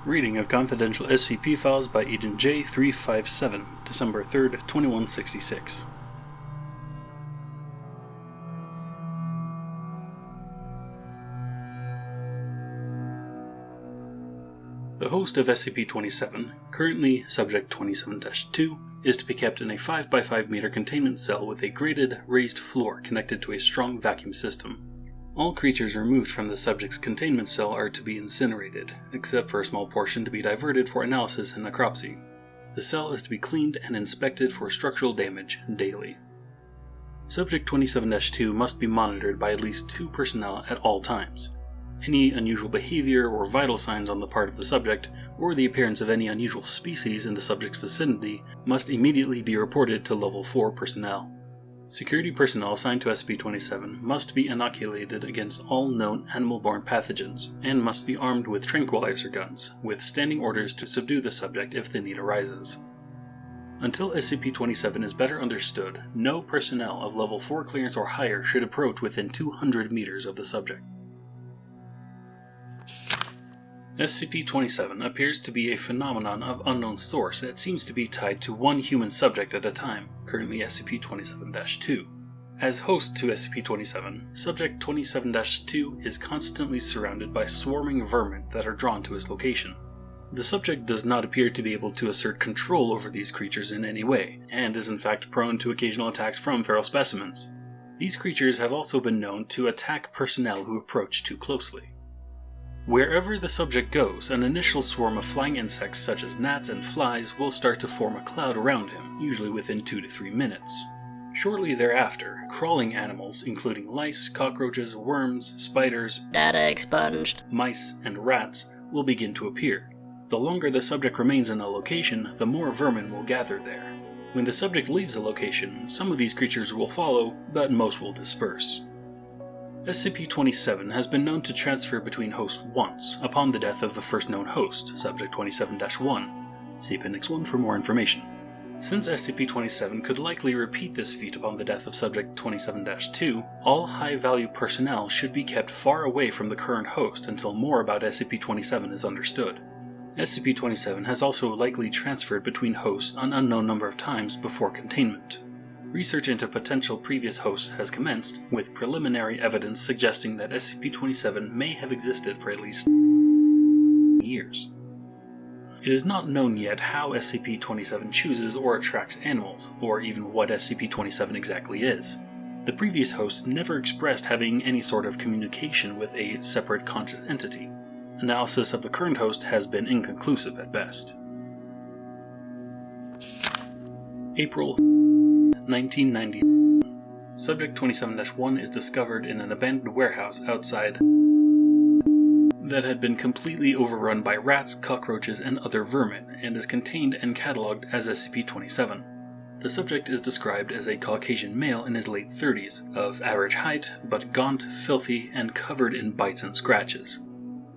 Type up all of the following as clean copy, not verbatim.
Reading of Confidential SCP Files by Agent J357, December 3rd, 2166. The host of SCP-27, currently Subject 27-2, is to be kept in a 5x5 meter containment cell with a grated, raised floor connected to a strong vacuum system. All creatures removed from the subject's containment cell are to be incinerated, except for a small portion to be diverted for analysis and necropsy. The cell is to be cleaned and inspected for structural damage daily. Subject 27-2 must be monitored by at least 2 personnel at all times. Any unusual behavior or vital signs on the part of the subject, or the appearance of any unusual species in the subject's vicinity, must immediately be reported to Level 4 personnel. Security personnel assigned to SCP-27 must be inoculated against all known animal-borne pathogens, and must be armed with tranquilizer guns, with standing orders to subdue the subject if the need arises. Until SCP-27 is better understood, no personnel of Level 4 clearance or higher should approach within 200 meters of the subject. SCP-27 appears to be a phenomenon of unknown source that seems to be tied to one human subject at a time, currently SCP-27-2. As host to SCP-27, Subject 27-2 is constantly surrounded by swarming vermin that are drawn to its location. The subject does not appear to be able to assert control over these creatures in any way, and is in fact prone to occasional attacks from feral specimens. These creatures have also been known to attack personnel who approach too closely. Wherever the subject goes, an initial swarm of flying insects such as gnats and flies will start to form a cloud around him, usually within 2 to 3 minutes. Shortly thereafter, crawling animals including lice, cockroaches, worms, spiders, data expunged, mice, and rats will begin to appear. The longer the subject remains in a location, the more vermin will gather there. When the subject leaves a location, some of these creatures will follow, but most will disperse. SCP-27 has been known to transfer between hosts once, upon the death of the first known host, Subject 27-1. See Appendix 1 for more information. Since SCP-27 could likely repeat this feat upon the death of Subject 27-2, all high-value personnel should be kept far away from the current host until more about SCP-27 is understood. SCP-27 has also likely transferred between hosts an unknown number of times before containment. Research into potential previous hosts has commenced, with preliminary evidence suggesting that SCP-27 may have existed for at least years. It is not known yet how SCP-27 chooses or attracts animals, or even what SCP-27 exactly is. The previous host never expressed having any sort of communication with a separate conscious entity. Analysis of the current host has been inconclusive at best. April 1990. Subject 27-1 is discovered in an abandoned warehouse outside that had been completely overrun by rats, cockroaches, and other vermin, and is contained and catalogued as SCP-27. The subject is described as a Caucasian male in his late 30s, of average height, but gaunt, filthy, and covered in bites and scratches.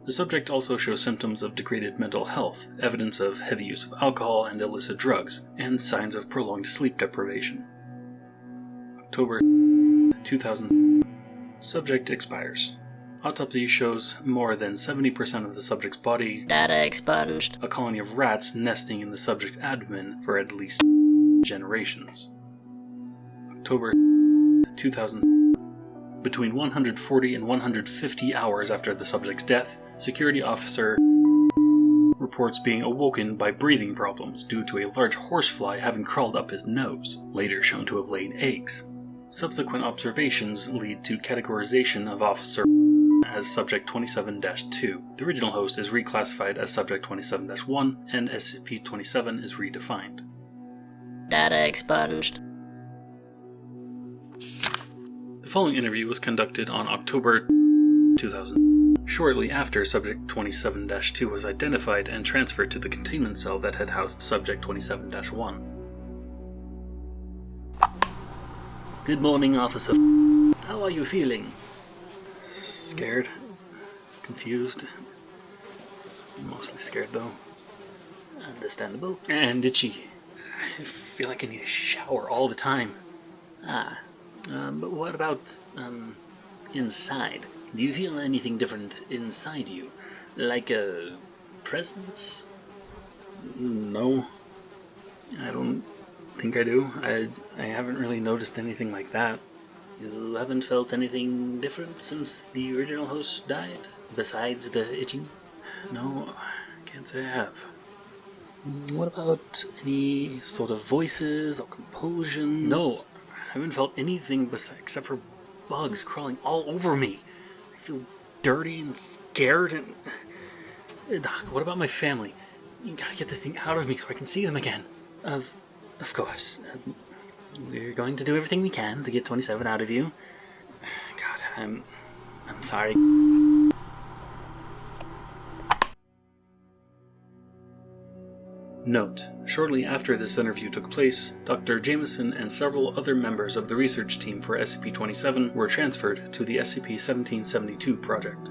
The subject also shows symptoms of degraded mental health, evidence of heavy use of alcohol and illicit drugs, and signs of prolonged sleep deprivation. October 2000. Subject expires. Autopsy shows more than 70% of the subject's body, data expunged, a colony of rats nesting in the subject's abdomen for at least generations. October 2000. Between 140 and 150 hours after the subject's death, security officer reports being awoken by breathing problems due to a large horsefly having crawled up his nose, later shown to have laid eggs. Subsequent observations lead to categorization of Officer as Subject 27-2. The original host is reclassified as Subject 27-1, and SCP-27 is redefined. Data expunged. The following interview was conducted on October 2000, shortly after Subject 27-2 was identified and transferred to the containment cell that had housed Subject 27-1. Good morning, Officer. How are you feeling? Scared. Confused. Mostly scared, though. Understandable. And itchy. I feel like I need a shower all the time. But what about, inside? Do you feel anything different inside you? Like a presence? No. I don't think I do. I haven't really noticed anything like that. You haven't felt anything different since the original host died? Besides the itching? No, I can't say I have. What about any sort of voices or compulsions? No, I haven't felt anything except for bugs crawling all over me. I feel dirty and scared and... Doc, what about my family? You gotta get this thing out of me so I can see them again. Of course. We're going to do everything we can to get 27 out of you. God, I'm sorry. Note: shortly after this interview took place, Dr. Jameson and several other members of the research team for SCP-27 were transferred to the SCP-1772 project.